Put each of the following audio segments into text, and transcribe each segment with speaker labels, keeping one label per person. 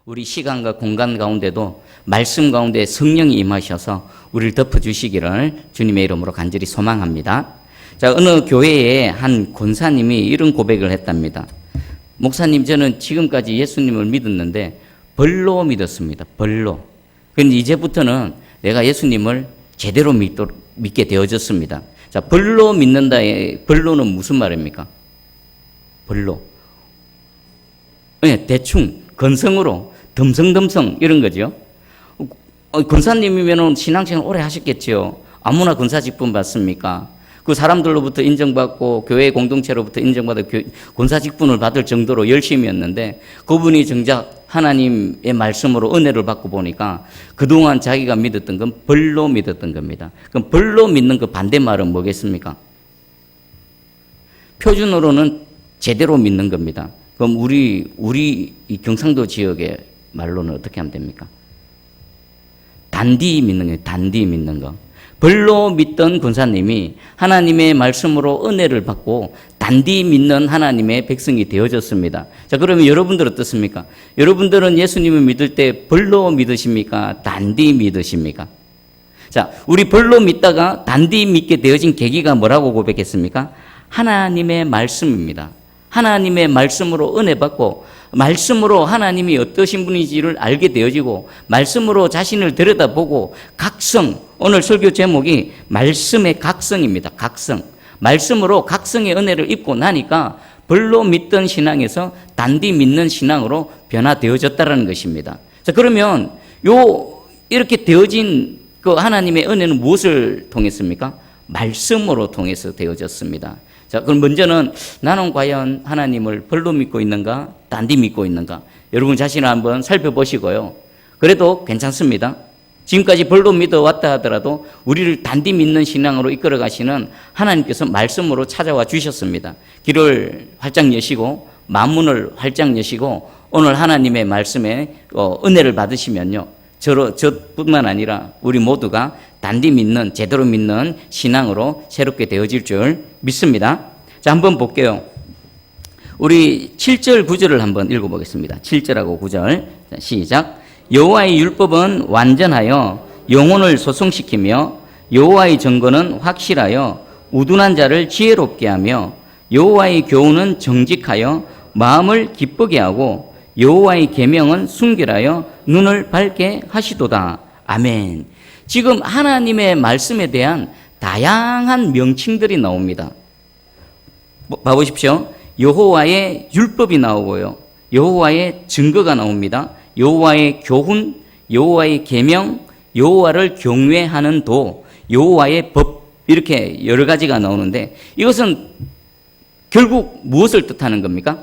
Speaker 1: 우리 시간과 공간 가운데도 말씀 가운데 성령이 임하셔서 우리를 덮어주시기를 주님의 이름으로 간절히 소망합니다. 자, 어느 교회에 한 권사님이 이런 고백을 했답니다. 목사님, 저는 지금까지 예수님을 믿었는데 벌로 믿었습니다. 벌로. 그런데 이제부터는 내가 예수님을 제대로 믿게 되어졌습니다. 자, 벌로 믿는다의 벌로는 무슨 말입니까? 벌로. 네, 대충, 건성으로, 덤성덤성 이런 거죠. 권사님이면 신앙생활 오래 하셨겠죠. 아무나 권사 직분 받습니까? 그 사람들로부터 인정받고 교회 공동체로부터 인정받아 권사 직분을 받을 정도로 열심히였는데 그분이 정작 하나님의 말씀으로 은혜를 받고 보니까 그동안 자기가 믿었던 건 벌로 믿었던 겁니다. 그럼 벌로 믿는 그 반대말은 뭐겠습니까? 표준어로는 제대로 믿는 겁니다. 그럼 우리 이 경상도 지역의 말로는 어떻게 하면 됩니까? 단디 믿는 거예요. 단디 믿는 거. 벌로 믿던 권사님이 하나님의 말씀으로 은혜를 받고 단디 믿는 하나님의 백성이 되어졌습니다. 자, 그러면 여러분들 어떻습니까? 여러분들은 예수님을 믿을 때 벌로 믿으십니까? 단디 믿으십니까? 자, 우리 벌로 믿다가 단디 믿게 되어진 계기가 뭐라고 고백했습니까? 하나님의 말씀입니다. 하나님의 말씀으로 은혜 받고 말씀으로 하나님이 어떠신 분인지를 알게 되어지고 말씀으로 자신을 들여다보고 각성, 오늘 설교 제목이 말씀의 각성입니다. 각성. 말씀으로 각성의 은혜를 입고 나니까 벌로 믿던 신앙에서 단디 믿는 신앙으로 변화되어졌다는 것입니다. 자, 그러면 이렇게 되어진 그 하나님의 은혜는 무엇을 통했습니까? 말씀으로 통해서 되어졌습니다. 자, 그럼 먼저는 나는 과연 하나님을 벌로 믿고 있는가, 단디 믿고 있는가? 여러분 자신을 한번 살펴보시고요. 그래도 괜찮습니다. 지금까지 벌로 믿어왔다 하더라도 우리를 단디 믿는 신앙으로 이끌어 가시는 하나님께서 말씀으로 찾아와 주셨습니다. 길을 활짝 여시고 만문을 활짝 여시고 오늘 하나님의 말씀에 은혜를 받으시면요. 저뿐만 아니라 우리 모두가 단디 믿는, 제대로 믿는 신앙으로 새롭게 되어질 줄 믿습니다. 자, 한번 볼게요. 우리 7절, 9절을 한번 읽어보겠습니다. 7절하고 9절. 자, 시작. 여호와의 율법은 완전하여 영혼을 소성시키며 여호와의 증거는 확실하여 우둔한 자를 지혜롭게 하며 여호와의 교훈은 정직하여 마음을 기쁘게 하고 여호와의 계명은 순결하여 눈을 밝게 하시도다. 아멘. 지금 하나님의 말씀에 대한 다양한 명칭들이 나옵니다. 봐보십시오. 여호와의 율법이 나오고요. 여호와의 증거가 나옵니다. 여호와의 교훈, 여호와의 계명, 여호와를 경외하는 도, 여호와의 법, 이렇게 여러 가지가 나오는데 이것은 결국 무엇을 뜻하는 겁니까?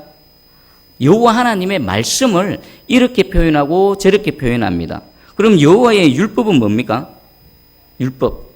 Speaker 1: 여호와 하나님의 말씀을 이렇게 표현하고 저렇게 표현합니다. 그럼 여호와의 율법은 뭡니까? 율법.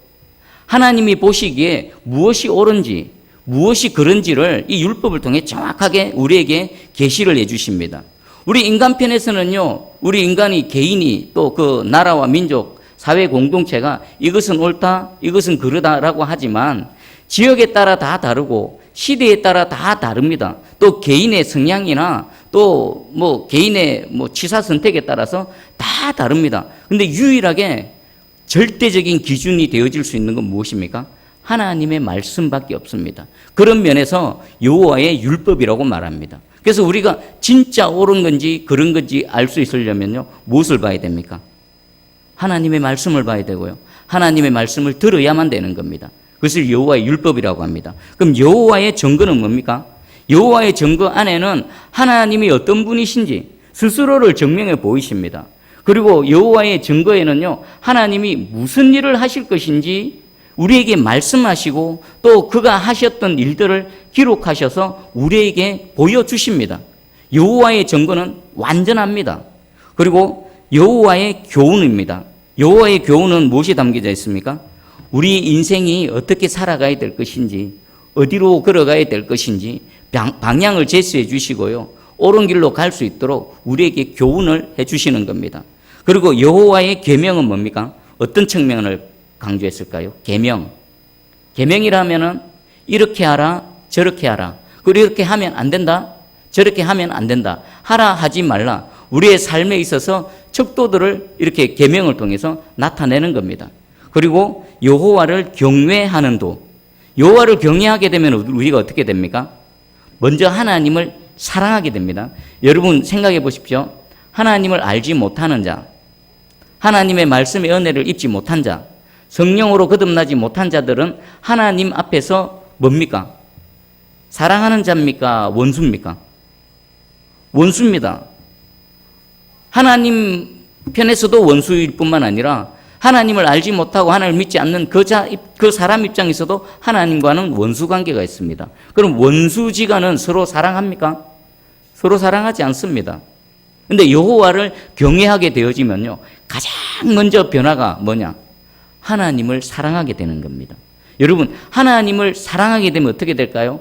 Speaker 1: 하나님이 보시기에 무엇이 옳은지, 무엇이 그런지를 이 율법을 통해 정확하게 우리에게 계시를 해 주십니다. 우리 인간편에서는요, 우리 인간이 개인이 또 그 나라와 민족, 사회 공동체가 이것은 옳다, 이것은 그러다라고 하지만 지역에 따라 다 다르고 시대에 따라 다 다릅니다. 또 개인의 성향이나 또 뭐 개인의 취사 선택에 따라서 다 다릅니다. 근데 유일하게 절대적인 기준이 되어질 수 있는 건 무엇입니까? 하나님의 말씀밖에 없습니다. 그런 면에서 여호와의 율법이라고 말합니다. 그래서 우리가 진짜 옳은 건지 그런 건지 알 수 있으려면요, 무엇을 봐야 됩니까? 하나님의 말씀을 봐야 되고요. 하나님의 말씀을 들어야만 되는 겁니다. 그것을 여호와의 율법이라고 합니다. 그럼 여호와의 증거는 뭡니까? 여호와의 증거 안에는 하나님이 어떤 분이신지 스스로를 증명해 보이십니다. 그리고 여호와의 증거에는요, 하나님이 무슨 일을 하실 것인지 우리에게 말씀하시고 또 그가 하셨던 일들을 기록하셔서 우리에게 보여주십니다. 여호와의 증거는 완전합니다. 그리고 여호와의 교훈입니다. 여호와의 교훈은 무엇이 담겨져 있습니까? 우리 인생이 어떻게 살아가야 될 것인지, 어디로 걸어가야 될 것인지 방향을 제시해 주시고요, 옳은 길로 갈 수 있도록 우리에게 교훈을 해 주시는 겁니다. 그리고 여호와의 계명은 뭡니까? 어떤 측면을 강조했을까요? 계명. 계명이라면은 이렇게 하라, 저렇게 하라. 그리고 이렇게 하면 안 된다, 저렇게 하면 안 된다. 하라, 하지 말라. 우리의 삶에 있어서 척도들을 이렇게 계명을 통해서 나타내는 겁니다. 그리고 여호와를 경외하는 도. 여호와를 경외하게 되면 우리가 어떻게 됩니까? 먼저 하나님을 사랑하게 됩니다. 여러분 생각해 보십시오. 하나님을 알지 못하는 자, 하나님의 말씀의 은혜를 입지 못한 자, 성령으로 거듭나지 못한 자들은 하나님 앞에서 뭡니까? 사랑하는 자입니까? 원수입니까? 원수입니다. 하나님 편에서도 원수일 뿐만 아니라 하나님을 알지 못하고 하나님을 믿지 않는 그 사람 입장에서도 하나님과는 원수 관계가 있습니다. 그럼 원수지간은 서로 사랑합니까? 서로 사랑하지 않습니다. 근데 여호와를 경외하게 되어지면요, 가장 먼저 변화가 뭐냐? 하나님을 사랑하게 되는 겁니다. 여러분, 하나님을 사랑하게 되면 어떻게 될까요?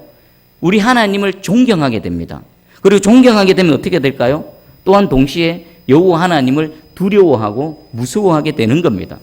Speaker 1: 우리 하나님을 존경하게 됩니다. 그리고 존경하게 되면 어떻게 될까요? 또한 동시에 여호와 하나님을 두려워하고 무서워하게 되는 겁니다.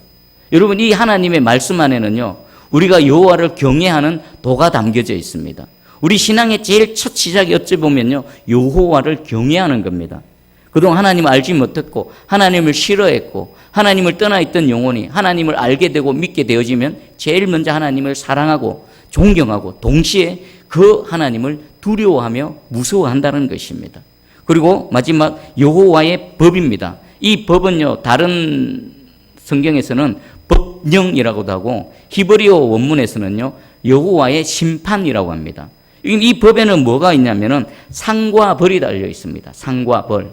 Speaker 1: 여러분, 이 하나님의 말씀 안에는요, 우리가 여호와를 경외하는 도가 담겨져 있습니다. 우리 신앙의 제일 첫 시작이 어찌 보면요, 여호와를 경외하는 겁니다. 그동안 하나님을 알지 못했고 하나님을 싫어했고 하나님을 떠나 있던 영혼이 하나님을 알게 되고 믿게 되어지면 제일 먼저 하나님을 사랑하고 존경하고 동시에 그 하나님을 두려워하며 무서워한다는 것입니다. 그리고 마지막 여호와의 법입니다. 이 법은요, 다른 성경에서는 법령이라고도 하고 히브리어 원문에서는요, 여호와의 심판이라고 합니다. 이 법에는 뭐가 있냐면은 상과 벌이 달려 있습니다. 상과 벌.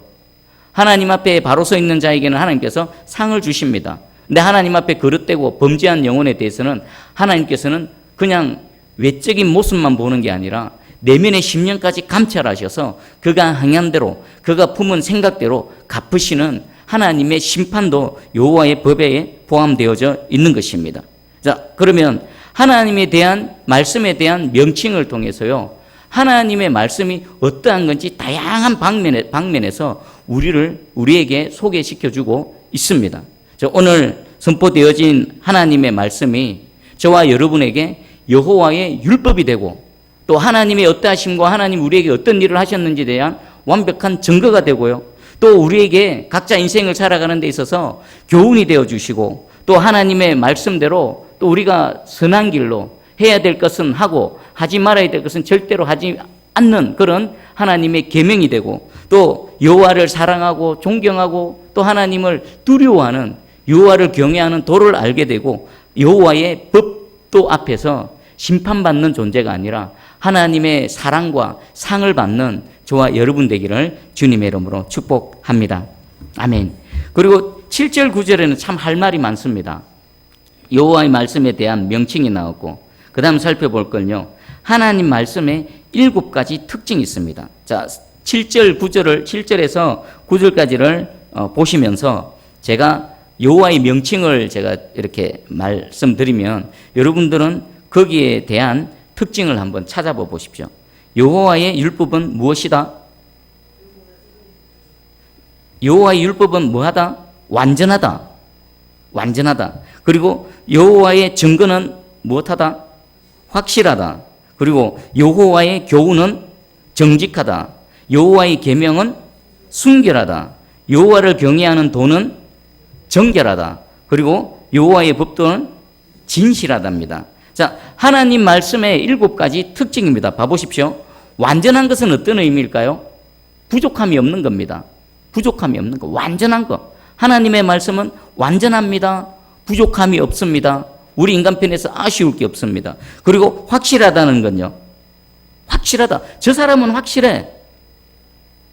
Speaker 1: 하나님 앞에 바로 서 있는 자에게는 하나님께서 상을 주십니다. 근데 하나님 앞에 거릇되고 범죄한 영혼에 대해서는 하나님께서는 그냥 외적인 모습만 보는 게 아니라 내면의 심령까지 감찰하셔서 그가 행한 대로, 그가 품은 생각대로 갚으시는 하나님의 심판도 여호와의 법에 포함되어져 있는 것입니다. 자, 그러면 하나님에 대한 말씀에 대한 명칭을 통해서요, 하나님의 말씀이 어떠한 건지 다양한 방면에서 우리에게 소개시켜주고 있습니다. 오늘 선포되어진 하나님의 말씀이 저와 여러분에게 여호와의 율법이 되고 또 하나님의 어떠하심과 하나님 우리에게 어떤 일을 하셨는지에 대한 완벽한 증거가 되고요. 또 우리에게 각자 인생을 살아가는 데 있어서 교훈이 되어주시고 또 하나님의 말씀대로 또 우리가 선한 길로 해야 될 것은 하고 하지 말아야 될 것은 절대로 하지 않는 그런 하나님의 계명이 되고 또 여호와를 사랑하고 존경하고 또 하나님을 두려워하는 여호와를 경외하는 도를 알게 되고 여호와의 법도 앞에서 심판받는 존재가 아니라 하나님의 사랑과 상을 받는 저와 여러분 되기를 주님의 이름으로 축복합니다. 아멘. 그리고 7절 9절에는 참 할 말이 많습니다. 여호와의 말씀에 대한 명칭이 나왔고 그 다음 살펴볼 건요, 하나님 말씀에 7가지 특징이 있습니다. 자, 7절 9절을 7절에서 9절까지를 보시면서 제가 여호와의 명칭을 제가 이렇게 말씀드리면 여러분들은 거기에 대한 특징을 한번 찾아봐 보십시오. 여호와의 율법은 무엇이다? 여호와의 율법은 뭐하다? 완전하다. 완전하다. 그리고 여호와의 증거는 무엇하다? 확실하다. 그리고 여호와의 교훈은 정직하다. 여호와의 계명은 순결하다. 여호와를 경외하는 도는 정결하다. 그리고 여호와의 법도는 진실하답니다. 자, 하나님 말씀의 7가지 특징입니다. 봐보십시오. 완전한 것은 어떤 의미일까요? 부족함이 없는 겁니다. 부족함이 없는 거. 완전한 거. 하나님의 말씀은 완전합니다. 부족함이 없습니다. 우리 인간편에서 아쉬울 게 없습니다. 그리고 확실하다는 건요. 확실하다. 저 사람은 확실해.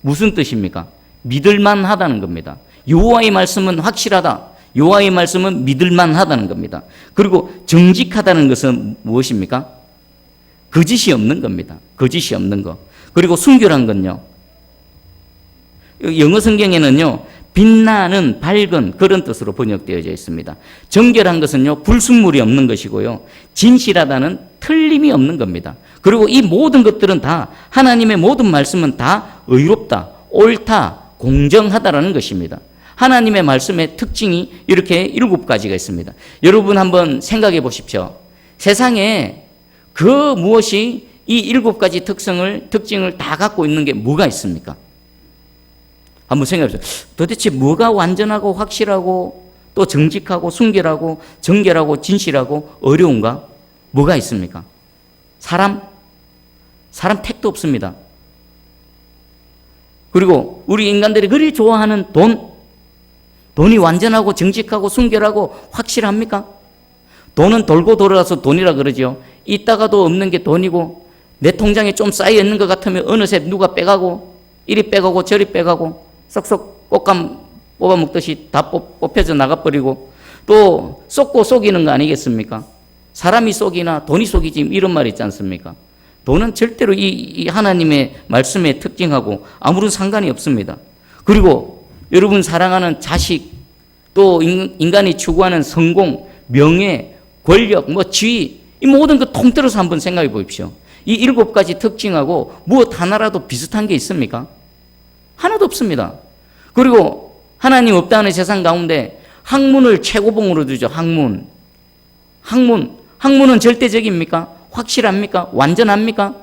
Speaker 1: 무슨 뜻입니까? 믿을만 하다는 겁니다. 여호와의 말씀은 확실하다. 여호와의 말씀은 믿을만 하다는 겁니다. 그리고 정직하다는 것은 무엇입니까? 거짓이 없는 겁니다. 거짓이 없는 거. 그리고 순결한 건요. 영어 성경에는요, 빛나는 밝은 그런 뜻으로 번역되어져 있습니다. 정결한 것은요, 불순물이 없는 것이고요. 진실하다는 틀림이 없는 겁니다. 그리고 이 모든 것들은 다 하나님의 모든 말씀은 다 의롭다, 옳다, 공정하다라는 것입니다. 하나님의 말씀의 특징이 이렇게 7가지가 있습니다. 여러분 한번 생각해 보십시오. 세상에 그 무엇이 이 7가지 특징을 다 갖고 있는 게 뭐가 있습니까? 한번 생각해 보세요. 도대체 뭐가 완전하고 확실하고 또 정직하고 순결하고 정결하고 진실하고 어려운가? 뭐가 있습니까? 사람 택도 없습니다. 그리고 우리 인간들이 그리 좋아하는 돈이 완전하고 정직하고 순결하고 확실합니까? 돈은 돌고 돌아서 돈이라 그러죠. 있다가도 없는 게 돈이고 내 통장에 좀 쌓여 있는 것 같으면 어느새 누가 빼가고 이리 빼가고 저리 빼가고 쏙쏙 꽃감 뽑아먹듯이 다 뽑혀져 나가버리고 또 쏟고 속이는 거 아니겠습니까? 사람이 속이나 돈이 속이지 이런 말 있지 않습니까? 돈은 절대로 이 하나님의 말씀의 특징하고 아무런 상관이 없습니다. 그리고 여러분 사랑하는 자식, 또 인간이 추구하는 성공, 명예, 권력, 지위, 이 모든 거 통틀어서 한번 생각해 보십시오. 이 7가지 특징하고 무엇 하나라도 비슷한 게 있습니까? 하나도 없습니다. 그리고 하나님 없다는 세상 가운데 학문을 최고봉으로 두죠. 학문은 절대적입니까? 확실합니까? 완전합니까?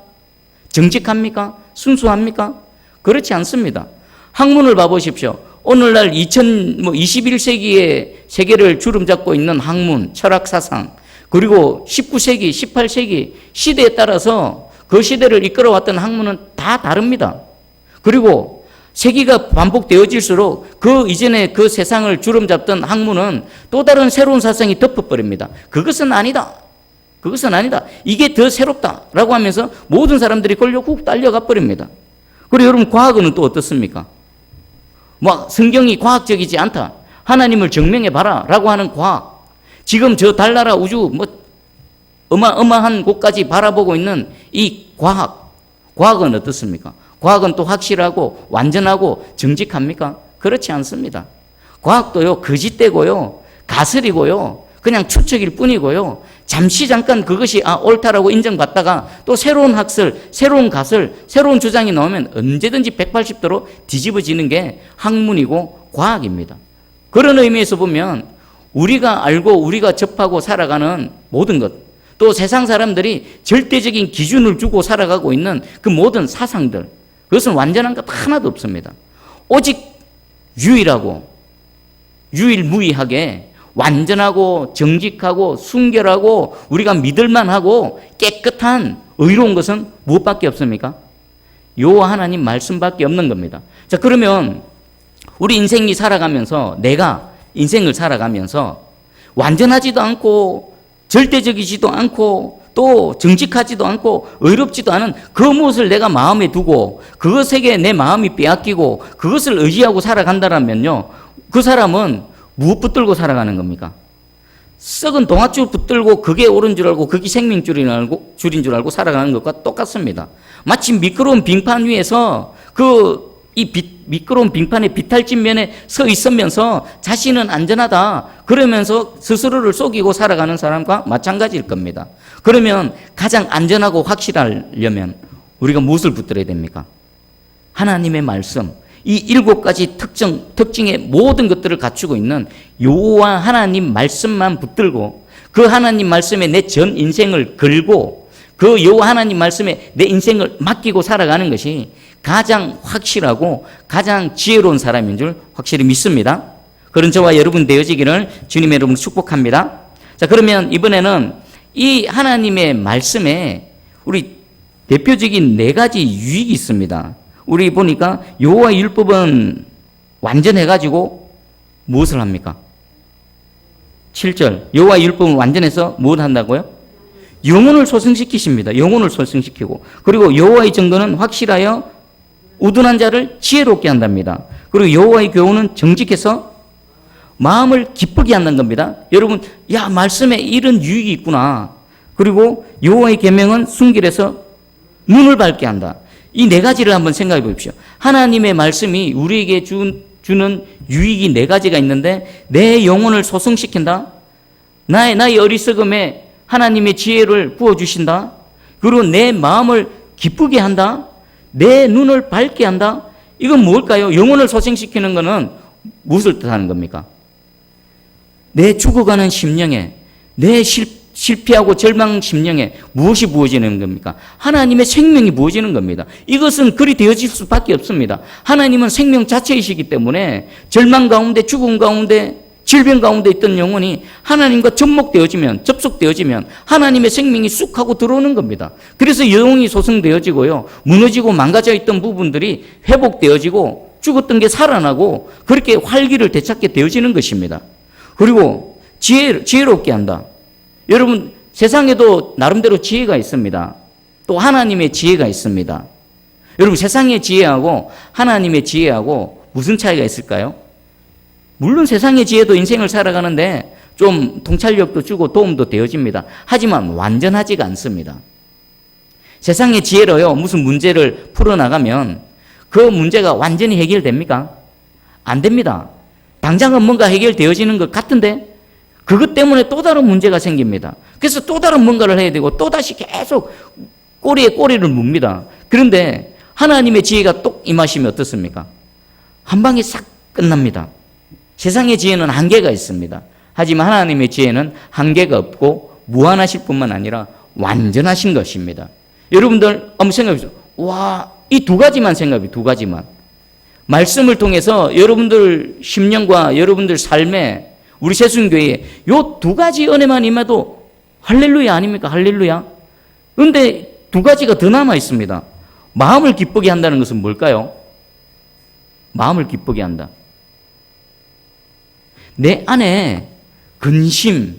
Speaker 1: 정직합니까? 순수합니까? 그렇지 않습니다. 학문을 봐보십시오. 오늘날 21세기의 세계를 주름잡고 있는 학문, 철학사상, 그리고 19세기, 18세기 시대에 따라서 그 시대를 이끌어왔던 학문은 다 다릅니다. 그리고 세기가 반복되어질수록 그 이전에 그 세상을 주름잡던 학문은 또 다른 새로운 사상이 덮어버립니다. 그것은 아니다. 이게 더 새롭다라고 하면서 모든 사람들이 걸려 훅 딸려가 버립니다. 그리고 여러분 과학은 또 어떻습니까? 성경이 과학적이지 않다. 하나님을 증명해 봐라 라고 하는 과학. 지금 저 달나라 우주 어마어마한 곳까지 바라보고 있는 이 과학은 어떻습니까? 과학은 또 확실하고 완전하고 정직합니까? 그렇지 않습니다. 과학도요 거짓되고요 가설이고요 그냥 추측일 뿐이고요 잠깐 그것이 옳다라고 인정받다가 또 새로운 학설, 새로운 가설, 새로운 주장이 나오면 언제든지 180도로 뒤집어지는 게 학문이고 과학입니다. 그런 의미에서 보면 우리가 알고 우리가 접하고 살아가는 모든 것, 또 세상 사람들이 절대적인 기준을 두고 살아가고 있는 그 모든 사상들, 그것은 완전한 것 하나도 없습니다. 오직 유일무이하게 완전하고 정직하고 순결하고 우리가 믿을만하고 깨끗한 의로운 것은 무엇밖에 없습니까? 여호와 하나님 말씀밖에 없는 겁니다. 자, 그러면 우리 인생이 살아가면서 내가 인생을 살아가면서 완전하지도 않고 절대적이지도 않고 또 정직하지도 않고 의롭지도 않은 그 무엇을 내가 마음에 두고 그것에게 내 마음이 빼앗기고 그것을 의지하고 살아간다면요, 그 사람은 무엇 붙들고 살아가는 겁니까? 썩은 동아줄 붙들고 그게 옳은 줄 알고 그게 생명줄인 줄 알고 살아가는 것과 똑같습니다. 마치 미끄러운 빙판 위에서 미끄러운 빙판의 비탈진 면에 서 있으면서 자신은 안전하다 그러면서 스스로를 속이고 살아가는 사람과 마찬가지일 겁니다. 그러면 가장 안전하고 확실하려면 우리가 무엇을 붙들어야 됩니까? 하나님의 말씀, 이 7가지 특징의 모든 것들을 갖추고 있는 여호와 하나님 말씀만 붙들고 그 하나님 말씀에 내 전 인생을 걸고 그 여호와 하나님 말씀에 내 인생을 맡기고 살아가는 것이 가장 확실하고 가장 지혜로운 사람인 줄 확실히 믿습니다. 그런 저와 여러분 되어지기를 주님의 이름으로 축복합니다. 자, 그러면 이번에는 이 하나님의 말씀에 우리 대표적인 4가지 유익이 있습니다. 우리 보니까 여호와 율법은 완전해가지고 무엇을 합니까? 7절 여호와 율법은 완전해서 무엇 한다고요? 영혼을 소생시키십니다. 영혼을 소생시키고, 그리고 여호와의 증거는 확실하여 우둔한 자를 지혜롭게 한답니다. 그리고 여호와의 교훈은 정직해서 마음을 기쁘게 한다는 겁니다. 여러분, 말씀에 이런 유익이 있구나. 그리고 여호와의 계명은 순결해서 눈을 밝게 한다. 이 4가지를 한번 생각해 보십시오. 하나님의 말씀이 우리에게 주는 유익이 4가지가 있는데 내 영혼을 소생시킨다. 나의 어리석음에 하나님의 지혜를 부어주신다. 그리고 내 마음을 기쁘게 한다. 내 눈을 밝게 한다. 이건 뭘까요? 영혼을 소생시키는 것은 무엇을 뜻하는 겁니까? 내 죽어가는 심령에 내 실패하고 절망 심령에 무엇이 부어지는 겁니까? 하나님의 생명이 부어지는 겁니다. 이것은 그리 되어질 수밖에 없습니다. 하나님은 생명 자체이시기 때문에 절망 가운데, 죽음 가운데, 질병 가운데 있던 영혼이 하나님과 접속되어지면 하나님의 생명이 쑥 하고 들어오는 겁니다. 그래서 영혼이 소성되어지고요, 무너지고 망가져 있던 부분들이 회복되어지고 죽었던 게 살아나고 그렇게 활기를 되찾게 되어지는 것입니다. 그리고 지혜롭게 한다. 여러분, 세상에도 나름대로 지혜가 있습니다. 또 하나님의 지혜가 있습니다. 여러분, 세상의 지혜하고 하나님의 지혜하고 무슨 차이가 있을까요? 물론 세상의 지혜도 인생을 살아가는데 좀 통찰력도 주고 도움도 되어집니다. 하지만 완전하지가 않습니다. 세상의 지혜로요, 무슨 문제를 풀어나가면 그 문제가 완전히 해결됩니까? 안 됩니다. 당장은 뭔가 해결되어지는 것 같은데 그것 때문에 또 다른 문제가 생깁니다. 그래서 또 다른 뭔가를 해야 되고 또다시 계속 꼬리에 꼬리를 묻니다. 그런데 하나님의 지혜가 똑 임하시면 어떻습니까? 한 방에 싹 끝납니다. 세상의 지혜는 한계가 있습니다. 하지만 하나님의 지혜는 한계가 없고 무한하실 뿐만 아니라 완전하신 것입니다. 여러분들 한번 생각해 보세요. 와, 이 두 가지만 생각해, 두 가지만. 말씀을 통해서 여러분들 심령과 여러분들 삶에 우리 새순교회에 요 두 가지 은혜만 임해도 할렐루야 아닙니까? 할렐루야. 그런데 두 가지가 더 남아 있습니다. 마음을 기쁘게 한다는 것은 뭘까요? 마음을 기쁘게 한다. 내 안에 근심,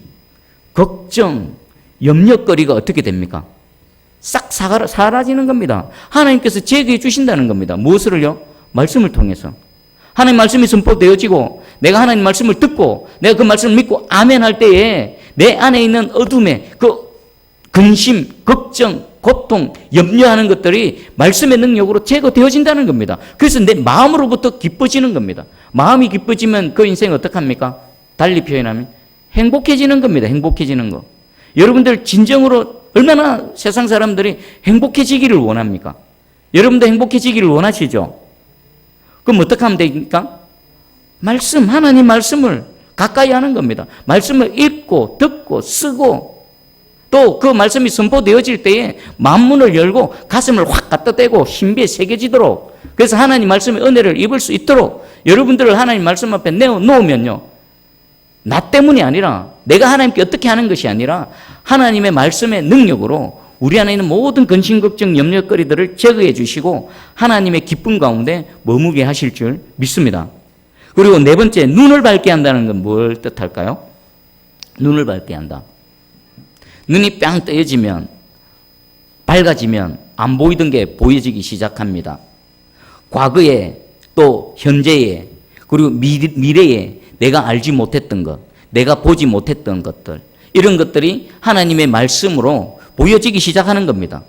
Speaker 1: 걱정, 염려거리가 어떻게 됩니까? 싹 사라지는 겁니다. 하나님께서 제거해 주신다는 겁니다. 무엇을요? 말씀을 통해서. 하나님 말씀이 선포되어지고 내가 하나님 말씀을 듣고 내가 그 말씀을 믿고 아멘 할 때에 내 안에 있는 어둠의 그 근심, 걱정, 고통, 염려하는 것들이 말씀의 능력으로 제거되어진다는 겁니다. 그래서 내 마음으로부터 기뻐지는 겁니다. 마음이 기뻐지면 그 인생이 어떡합니까? 달리 표현하면 행복해지는 겁니다. 행복해지는 거. 여러분들 진정으로 얼마나 세상 사람들이 행복해지기를 원합니까? 여러분도 행복해지기를 원하시죠? 그럼 어떻게 하면 됩니까? 말씀, 하나님 말씀을 가까이 하는 겁니다. 말씀을 읽고 듣고 쓰고 또 그 말씀이 선포되어질 때에 만문을 열고 가슴을 확 갖다 대고 신비에 새겨지도록, 그래서 하나님 말씀의 은혜를 입을 수 있도록 여러분들을 하나님 말씀 앞에 내어놓으면요, 나 때문이 아니라 내가 하나님께 어떻게 하는 것이 아니라 하나님의 말씀의 능력으로 우리 안에 있는 모든 근심, 걱정, 염려거리들을 제거해 주시고 하나님의 기쁨 가운데 머무게 하실 줄 믿습니다. 그리고 네 번째, 눈을 밝게 한다는 건 뭘 뜻할까요? 눈을 밝게 한다. 눈이 뺑 뜨여지면, 밝아지면 안 보이던 게 보여지기 시작합니다. 과거에 또 현재에 그리고 미래에 내가 알지 못했던 것, 내가 보지 못했던 것들, 이런 것들이 하나님의 말씀으로 보여지기 시작하는 겁니다.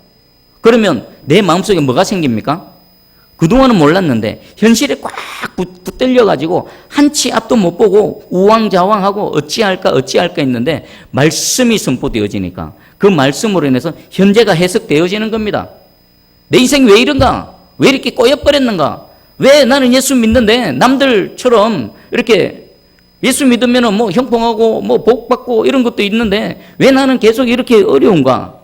Speaker 1: 그러면 내 마음속에 뭐가 생깁니까? 그동안은 몰랐는데 현실에 꽉 붙들려가지고 한치 앞도 못 보고 우왕좌왕하고 어찌할까 했는데 말씀이 선포되어지니까 그 말씀으로 인해서 현재가 해석되어지는 겁니다. 내 인생이 왜 이런가? 왜 이렇게 꼬여버렸는가? 왜 나는 예수 믿는데 남들처럼 이렇게 예수 믿으면 뭐 형통하고 뭐 복받고 이런 것도 있는데 왜 나는 계속 이렇게 어려운가?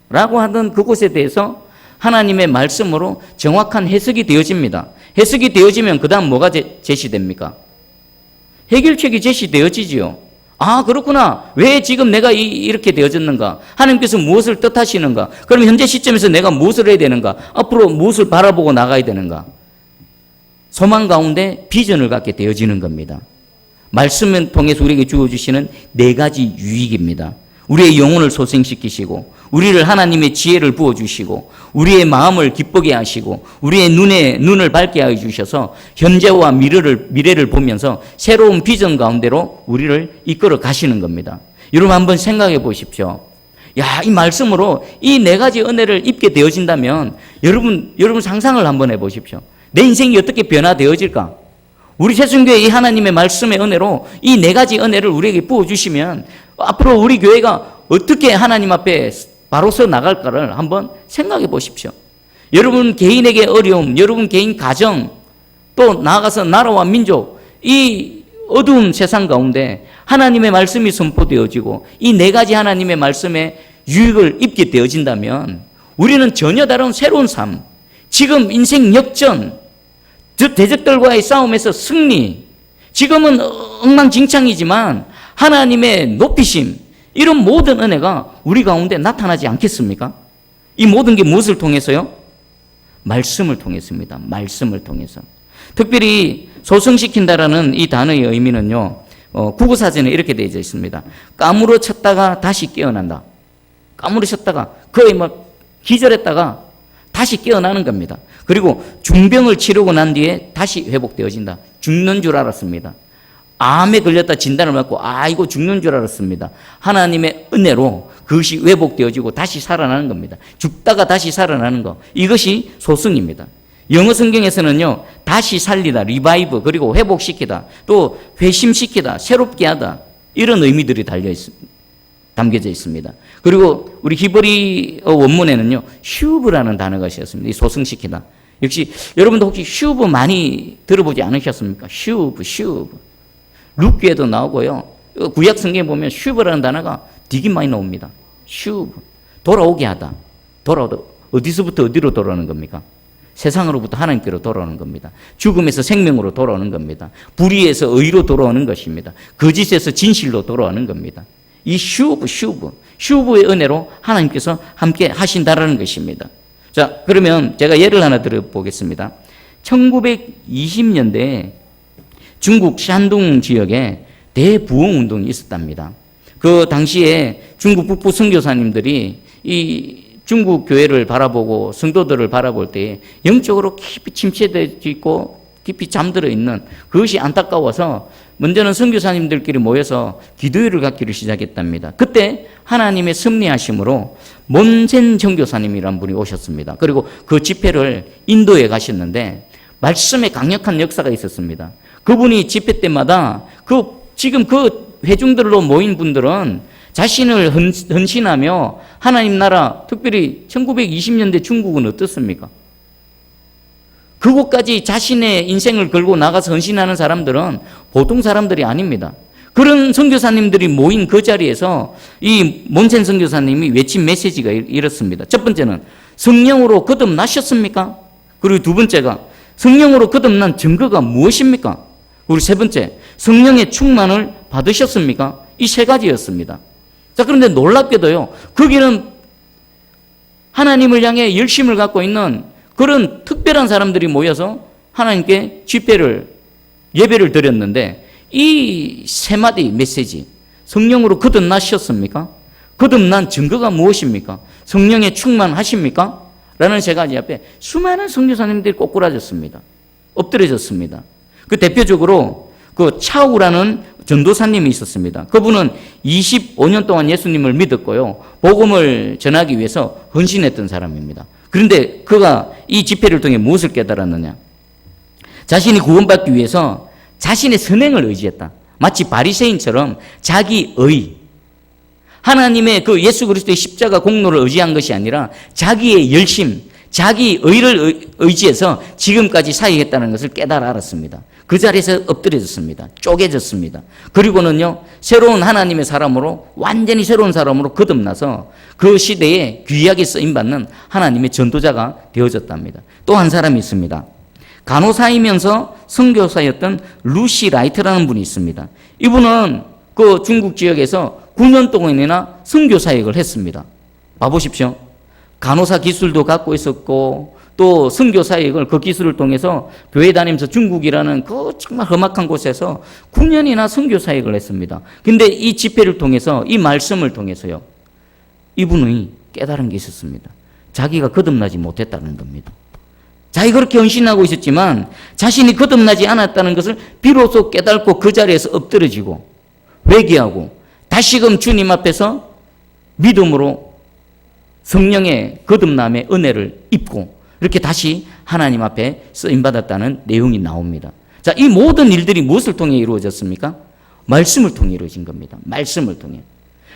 Speaker 1: 라고 하던 그곳에 대해서 하나님의 말씀으로 정확한 해석이 되어집니다. 해석이 되어지면 그 다음 뭐가 제시됩니까? 해결책이 제시되어지지요. 아, 그렇구나. 왜 지금 내가 이렇게 되어졌는가? 하나님께서 무엇을 뜻하시는가? 그럼 현재 시점에서 내가 무엇을 해야 되는가? 앞으로 무엇을 바라보고 나가야 되는가? 소망 가운데 비전을 갖게 되어지는 겁니다. 말씀을 통해서 우리에게 주어주시는 네 가지 유익입니다. 우리의 영혼을 소생시키시고 우리를 하나님의 지혜를 부어주시고 우리의 마음을 기쁘게 하시고 우리의 눈을 밝게 해주셔서 현재와 미래를 보면서 새로운 비전 가운데로 우리를 이끌어 가시는 겁니다. 여러분 한번 생각해 보십시오. 야, 이 말씀으로 이 네 가지 은혜를 입게 되어진다면 여러분 상상을 한번 해보십시오. 내 인생이 어떻게 변화되어질까? 우리 새순교회 이 하나님의 말씀의 은혜로 이 네 가지 은혜를 우리에게 부어주시면 앞으로 우리 교회가 어떻게 하나님 앞에 바로 서 나갈까를 한번 생각해 보십시오. 여러분 개인에게 어려움, 여러분 개인 가정, 또 나아가서 나라와 민족, 이 어두운 세상 가운데 하나님의 말씀이 선포되어지고 이 네 가지 하나님의 말씀에 유익을 입게 되어진다면 우리는 전혀 다른 새로운 삶, 지금 인생 역전, 대적들과의 싸움에서 승리, 지금은 엉망진창이지만 하나님의 높이심, 이런 모든 은혜가 우리 가운데 나타나지 않겠습니까? 이 모든 게 무엇을 통해서요? 말씀을 통해서입니다. 말씀을 통해서. 특별히 소승시킨다라는 이 단어의 의미는요, 국어사전에 이렇게 되어 있습니다. 까무러쳤다가 다시 깨어난다. 까무러쳤다가 거의 기절했다가 다시 깨어나는 겁니다. 그리고 중병을 치르고 난 뒤에 다시 회복되어진다. 죽는 줄 알았습니다. 암에 걸렸다 진단을 받고 이거 죽는 줄 알았습니다. 하나님의 은혜로 그것이 회복되어지고 다시 살아나는 겁니다. 죽다가 다시 살아나는 것, 이것이 소승입니다. 영어 성경에서는요, 다시 살리다, 리바이브, 그리고 회복시키다, 또 회심시키다, 새롭게 하다, 이런 의미들이 담겨져 있습니다. 그리고 우리 히브리어 원문에는요, 슈브라는 단어가 있었습니다. 이 소승시키다. 역시 여러분도 혹시 슈브 많이 들어보지 않으셨습니까? 슈브. 룻기에도 나오고요. 구약 성경에 보면 슈브라는 단어가 되게 많이 나옵니다. 슈브. 돌아오게 하다. 돌아오다. 어디서부터 어디로 돌아오는 겁니까? 세상으로부터 하나님께로 돌아오는 겁니다. 죽음에서 생명으로 돌아오는 겁니다. 불의에서 의로 돌아오는 것입니다. 거짓에서 진실로 돌아오는 겁니다. 이 슈브의 은혜로 하나님께서 함께 하신다라는 것입니다. 자, 그러면 제가 예를 하나 들어보겠습니다. 1920년대에 중국 샨둥 지역에 대부흥운동이 있었답니다. 그 당시에 중국 북부 선교사님들이 이 중국 교회를 바라보고 성도들을 바라볼 때 영적으로 깊이 침체되어 있고 깊이 잠들어 있는 그것이 안타까워서 먼저는 선교사님들끼리 모여서 기도회를 갖기를 시작했답니다. 그때 하나님의 섭리하심으로 몬센 선교사님이라는 분이 오셨습니다. 그리고 그 집회를 인도에 가셨는데 말씀에 강력한 역사가 있었습니다. 그분이 집회 때마다 지금 그 회중들로 모인 분들은 자신을 헌신하며 하나님 나라, 특별히 1920년대 중국은 어떻습니까? 그곳까지 자신의 인생을 걸고 나가서 헌신하는 사람들은 보통 사람들이 아닙니다. 그런 선교사님들이 모인 그 자리에서 이 몬센 선교사님이 외친 메시지가 이렇습니다. 첫 번째는 성령으로 거듭나셨습니까? 그리고 두 번째가 성령으로 거듭난 증거가 무엇입니까? 그리고 세 번째, 성령의 충만을 받으셨습니까? 이 세 가지였습니다. 자, 그런데 놀랍게도요, 거기는 하나님을 향해 열심을 갖고 있는 그런 특별한 사람들이 모여서 하나님께 예배를 드렸는데 이 세 마디 메시지, 성령으로 거듭나셨습니까? 거듭난 증거가 무엇입니까? 성령의 충만하십니까? 라는 세 가지 앞에 수많은 선교사님들이 꼬꾸라졌습니다. 엎드려졌습니다. 그 대표적으로 그 차우라는 전도사님이 있었습니다. 그분은 25년 동안 예수님을 믿었고요. 복음을 전하기 위해서 헌신했던 사람입니다. 그런데 그가 이 집회를 통해 무엇을 깨달았느냐? 자신이 구원받기 위해서 자신의 선행을 의지했다. 마치 바리새인처럼 자기 의, 하나님의 그 예수 그리스도의 십자가 공로를 의지한 것이 아니라 자기의 열심, 자기 의를 의지해서 지금까지 사역했다는 것을 깨달아 알았습니다. 그 자리에서 엎드려졌습니다. 쪼개졌습니다. 그리고는요, 새로운 하나님의 사람으로, 완전히 새로운 사람으로 거듭나서 그 시대에 귀하게 쓰임받는 하나님의 전도자가 되어졌답니다. 또 한 사람이 있습니다. 간호사이면서 선교사였던 루시 라이트라는 분이 있습니다. 이분은 그 중국 지역에서 9년 동안이나 선교 사역을 했습니다. 봐보십시오. 간호사 기술도 갖고 있었고 또 선교 사역을 그 기술을 통해서 교회 다니면서 중국이라는 그 정말 험악한 곳에서 9년이나 선교 사역을 했습니다. 근데 이 집회를 통해서, 이 말씀을 통해서요, 이분이 깨달은 게 있었습니다. 자기가 거듭나지 못했다는 겁니다. 자기가 그렇게 헌신하고 있었지만 자신이 거듭나지 않았다는 것을 비로소 깨닫고 그 자리에서 엎드려지고 회개하고 다시금 주님 앞에서 믿음으로 성령의 거듭남의 은혜를 입고 이렇게 다시 하나님 앞에 쓰임받았다는 내용이 나옵니다. 자, 이 모든 일들이 무엇을 통해 이루어졌습니까? 말씀을 통해 이루어진 겁니다. 말씀을 통해.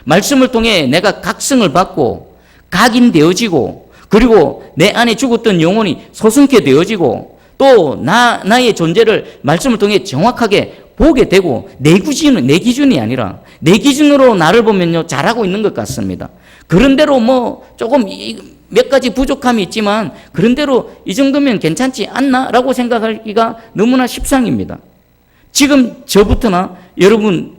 Speaker 1: 말씀을 통해 내가 각성을 받고 각인되어지고 그리고 내 안에 죽었던 영혼이 소승케 되어지고 또 나의 존재를 말씀을 통해 정확하게 보게 되고 내 기준이 아니라 내 기준으로 나를 보면요 잘하고 있는 것 같습니다. 그런대로 뭐 조금 몇 가지 부족함이 있지만 그런대로 이 정도면 괜찮지 않나라고 생각하기가 너무나 십상입니다. 지금 저부터나 여러분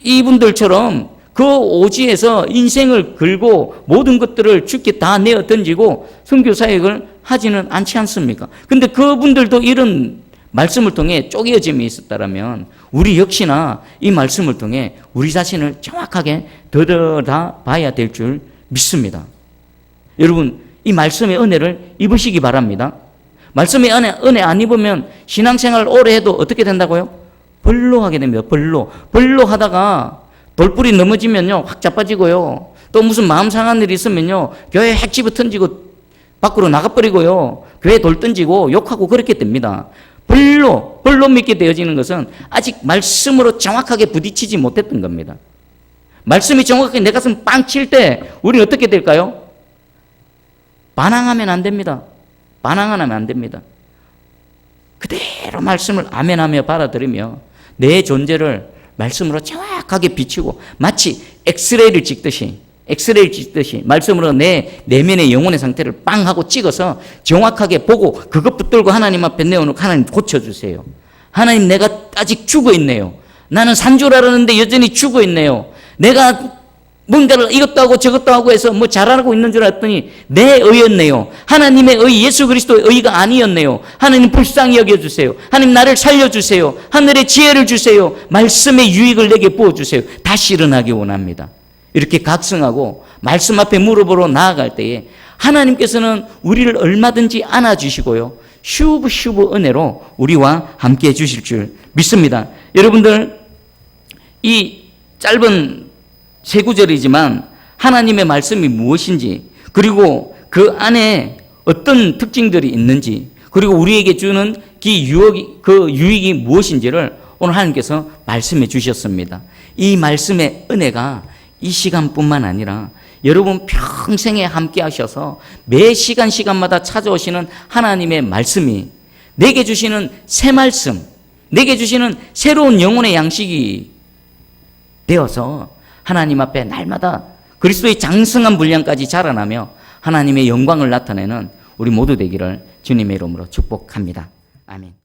Speaker 1: 이분들처럼 그 오지에서 인생을 걸고 모든 것들을 주께 다 내어 던지고 선교 사역을 하지는 않지 않습니까? 근데 그분들도 이런 말씀을 통해 쪼개어짐이 있었다면 우리 역시나 이 말씀을 통해 우리 자신을 정확하게 들여다봐야 될 줄 믿습니다. 여러분 이 말씀의 은혜를 입으시기 바랍니다. 말씀의 은혜 안 입으면 신앙생활 오래 해도 어떻게 된다고요? 벌로 하게 됩니다. 벌로 하다가 돌뿌리 넘어지면요 확 자빠지고요. 또 무슨 마음 상한 일이 있으면요 교회 핵 집어 던지고 밖으로 나가버리고요. 교회 돌 던지고 욕하고 그렇게 됩니다. 벌로 믿게 되어지는 것은 아직 말씀으로 정확하게 부딪히지 못했던 겁니다. 말씀이 정확하게 내 가슴 빵 칠 때 우리는 어떻게 될까요? 반항하면 안 됩니다. 반항하면 안 됩니다. 그대로 말씀을 아멘하며 받아들이며 내 존재를 말씀으로 정확하게 비추고 마치 엑스레이를 찍듯이 말씀으로 내 내면의 영혼의 상태를 빵 하고 찍어서 정확하게 보고 그것 붙들고 하나님 앞에 내어놓고 하나님 고쳐주세요. 하나님 내가 아직 죽어있네요. 나는 산 줄 알았는데 여전히 죽어있네요. 내가 뭔가를 이것도 하고 저것도 하고 해서 뭐 잘하고 있는 줄 알았더니 내 의였네요. 하나님의 의, 예수 그리스도의 의가 아니었네요. 하나님 불쌍히 여겨주세요. 하나님 나를 살려주세요. 하늘의 지혜를 주세요. 말씀의 유익을 내게 부어주세요. 다시 일어나기 원합니다. 이렇게 각성하고 말씀 앞에 무릎으로 나아갈 때에 하나님께서는 우리를 얼마든지 안아주시고요. 슈브 은혜로 우리와 함께 해주실 줄 믿습니다. 여러분들 이 짧은 세 구절이지만 하나님의 말씀이 무엇인지 그리고 그 안에 어떤 특징들이 있는지 그리고 우리에게 주는 그 유익이 무엇인지를 오늘 하나님께서 말씀해 주셨습니다. 이 말씀의 은혜가 이 시간뿐만 아니라 여러분 평생에 함께 하셔서 매 시간마다 찾아오시는 하나님의 말씀이 내게 주시는 새 말씀, 내게 주시는 새로운 영혼의 양식이 되어서 하나님 앞에 날마다 그리스도의 장성한 분량까지 자라나며 하나님의 영광을 나타내는 우리 모두 되기를 주님의 이름으로 축복합니다. 아멘.